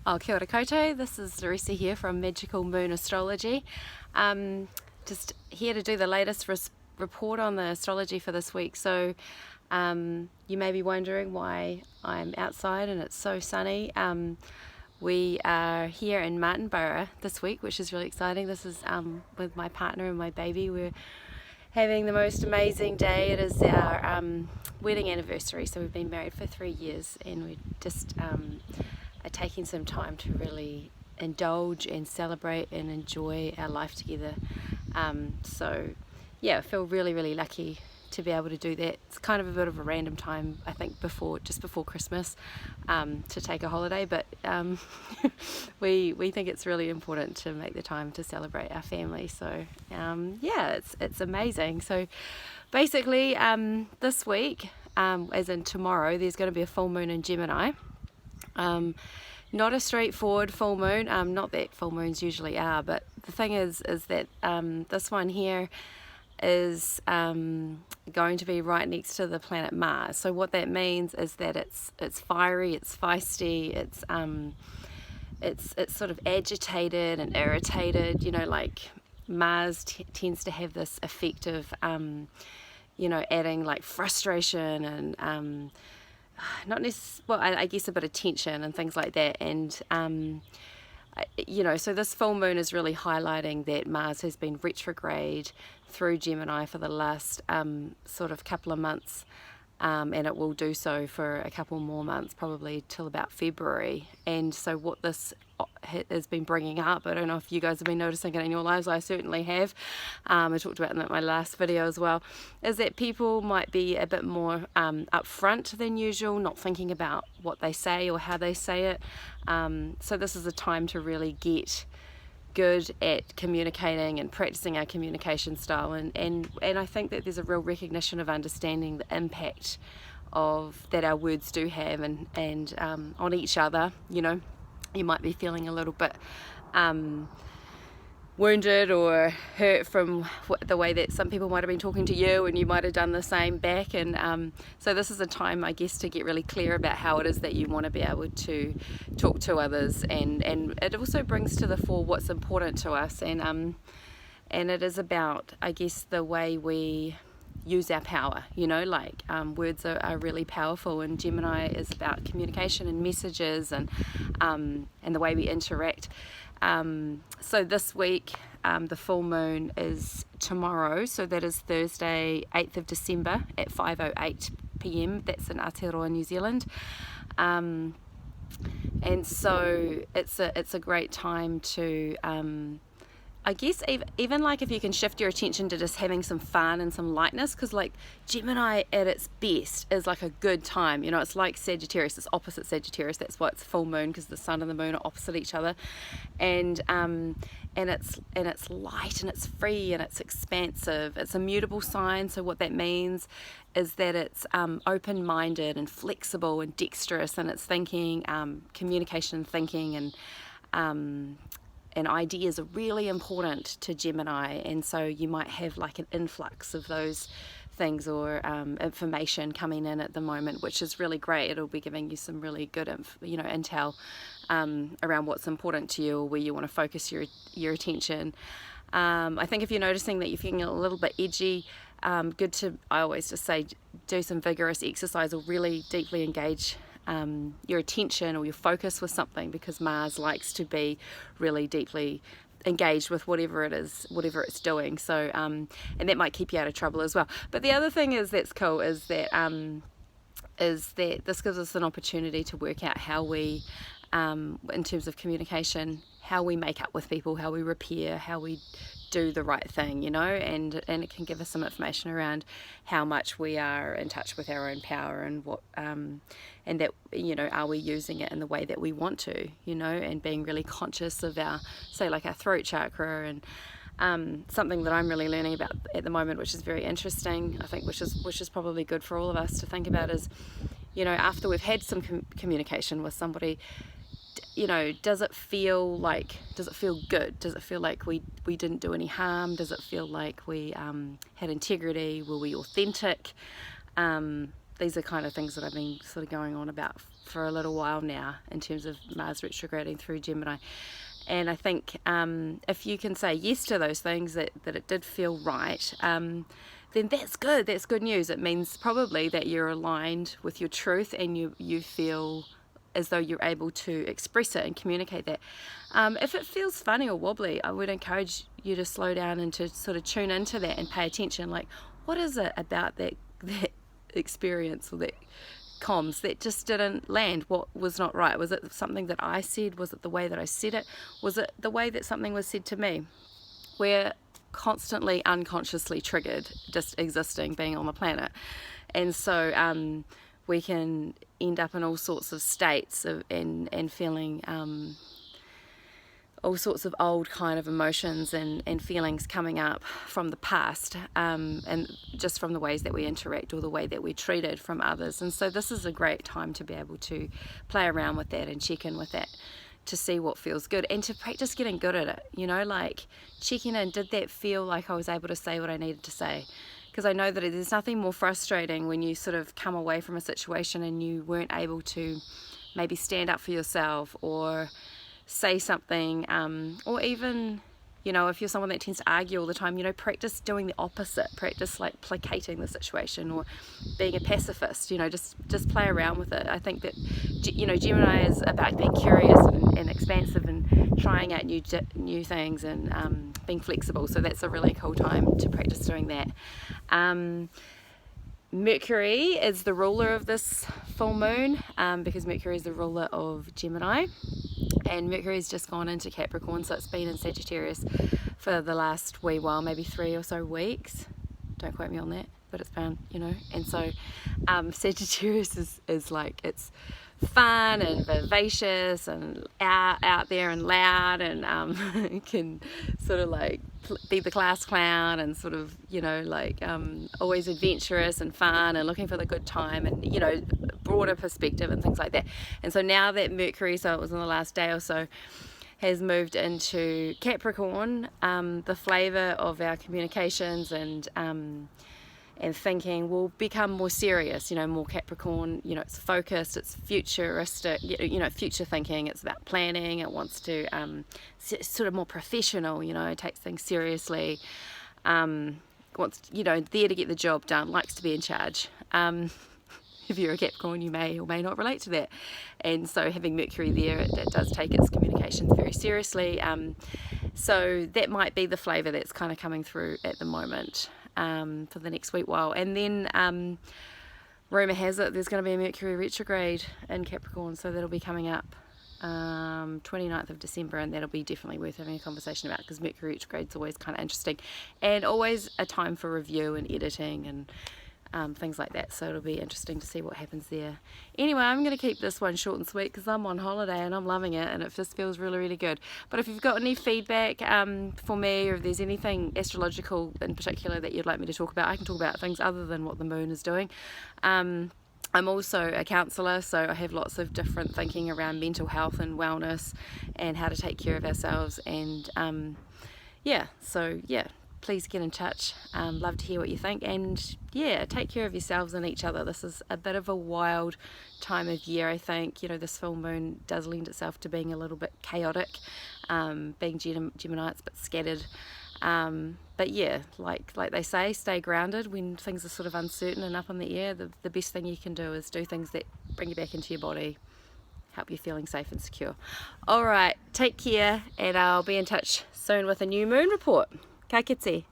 Oh, kia ora koutou, this is Larissa here from Magical Moon Astrology. Just here to do the latest report on the astrology for this week. So you may be wondering why I'm outside and it's so sunny. We are here in Martinborough this week, which is really exciting. This is with my partner and my baby. We're having the most amazing day. It is our wedding anniversary, so we've been married for 3 years, and we just are taking some time to really indulge and celebrate and enjoy our life together. So yeah, I feel really lucky to be able to do that. It's kind of a bit of a random time, I think, just before Christmas, to take a holiday, but we think it's really important to make the time to celebrate our family. So yeah, it's amazing. So basically this week, as in tomorrow, there's going to be a full moon in Gemini. Not a straightforward full moon, not that full moons usually are, but the thing is that this one here is going to be right next to the planet Mars. So what that means is that it's fiery, it's feisty, it's sort of agitated and irritated. You know, like Mars tends to have this effect of you know, adding like frustration and not necessarily, well, I guess a bit of tension and things like that. And you know, so this full moon is really highlighting that Mars has been retrograde through Gemini for the last sort of couple of months, and it will do so for a couple more months, probably till about February. And so what this has been bringing up, I don't know if you guys have been noticing it in your lives, I certainly have, I talked about it in my last video as well, is that people might be a bit more upfront than usual, not thinking about what they say or how they say it. So this is a time to really get good at communicating and practicing our communication style, and I think that there's a real recognition of understanding the impact of that our words do have and on each other. You know, you might be feeling a little bit wounded or hurt from the way that some people might have been talking to you, and you might have done the same back. And so this is a time, I guess, to get really clear about how it is that you want to be able to talk to others, and it also brings to the fore what's important to us, and it is about, I guess, the way we use our power. You know, like words are really powerful, and Gemini is about communication and messages and the way we interact. So this week, the full moon is tomorrow, so that is Thursday, 8th of December at 5:08 p.m. That's in Aotearoa, New Zealand. And so it's a great time to I guess even like if you can shift your attention to just having some fun and some lightness, because like Gemini at its best is like a good time. You know, it's like Sagittarius, it's opposite Sagittarius. That's why it's full moon, because the sun and the moon are opposite each other, and it's light and it's free and it's expansive. It's a mutable sign, so what that means is that it's open-minded and flexible and dexterous in its thinking, communication thinking, and ideas are really important to Gemini, and so you might have like an influx of those things or information coming in at the moment, which is really great. It'll be giving you some really good intel around what's important to you or where you want to focus your attention. I think if you're noticing that you're feeling a little bit edgy, good to, I always just say, do some vigorous exercise or really deeply engage your attention or your focus with something, because Mars likes to be really deeply engaged with whatever it's doing. So and that might keep you out of trouble as well. But the other thing that's cool is that this gives us an opportunity to work out how we, in terms of communication, how we make up with people, how we repair, how we do the right thing, you know, and it can give us some information around how much we are in touch with our own power, and what and that, you know, are we using it in the way that we want to, you know, and being really conscious of our, say, like our throat chakra. And something that I'm really learning about at the moment, which is very interesting, I think, which is probably good for all of us to think about, is, you know, after we've had some communication with somebody, you know, does it feel good? Does it feel like we didn't do any harm? Does it feel like we had integrity? Were we authentic? These are kind of things that I've been sort of going on about for a little while now in terms of Mars retrograding through Gemini. And I think if you can say yes to those things, that it did feel right, then that's good. That's good news. It means probably that you're aligned with your truth, and you feel as though you're able to express it and communicate that. If it feels funny or wobbly, I would encourage you to slow down and to sort of tune into that and pay attention. Like, what is it about that experience or that comms that just didn't land? What was not right? Was it something that I said? Was it the way that I said it? Was it the way that something was said to me? We're constantly unconsciously triggered, just existing, being on the planet. And so we can end up in all sorts of states and feeling all sorts of old kind of emotions and feelings coming up from the past, and just from the ways that we interact or the way that we're treated from others. And so this is a great time to be able to play around with that and check in with that, to see what feels good and to practice getting good at it, you know, like checking in, did that feel like I was able to say what I needed to say? Because I know that there's nothing more frustrating when you sort of come away from a situation and you weren't able to maybe stand up for yourself or say something, or even, you know, if you're someone that tends to argue all the time, you know, practice doing the opposite. Practice like placating the situation or being a pacifist, you know, just play around with it. I think that, you know, Gemini is about being curious and expansive and trying out new things and being flexible. So that's a really cool time to practice doing that. Mercury is the ruler of this full moon, because Mercury is the ruler of Gemini, and Mercury has just gone into Capricorn, so it's been in Sagittarius for the last wee while, maybe 3 or so weeks. Don't quote me on that, but it's been, you know. And so Sagittarius is like, it's fun and vivacious and out there and loud, and can sort of like be the class clown and sort of, you know, like always adventurous and fun and looking for the good time and, you know, broader perspective and things like that. And so now that Mercury, so it was in the last day or so, has moved into Capricorn, the flavour of our communications and thinking will become more serious, you know, more Capricorn, you know, it's focused, it's futuristic, you know, future thinking, it's about planning, it wants to, sort of more professional, you know, it takes things seriously, wants, you know, there to get the job done, likes to be in charge. If you're a Capricorn, you may or may not relate to that. And so having Mercury there, it does take its communications very seriously. So that might be the flavour that's kind of coming through at the moment, for the next week while. And then rumour has it there's going to be a Mercury retrograde in Capricorn, so that'll be coming up 29th of December, and that'll be definitely worth having a conversation about, because Mercury retrograde's always kind of interesting and always a time for review and editing and things like that, so it'll be interesting to see what happens there. Anyway, I'm going to keep this one short and sweet because I'm on holiday and I'm loving it and it just feels really, really good. But if you've got any feedback for me, or if there's anything astrological in particular that you'd like me to talk about, I can talk about things other than what the moon is doing. I'm also a counsellor, so I have lots of different thinking around mental health and wellness and how to take care of ourselves, and please get in touch. Love to hear what you think, and yeah, take care of yourselves and each other. This is a bit of a wild time of year, I think. You know, this full moon does lend itself to being a little bit chaotic, being Gemini, it's a bit scattered, but yeah, like they say, stay grounded when things are sort of uncertain and up in the air. The best thing you can do is do things that bring you back into your body, help you feeling safe and secure. Alright, take care, and I'll be in touch soon with a new moon report. Ka kite.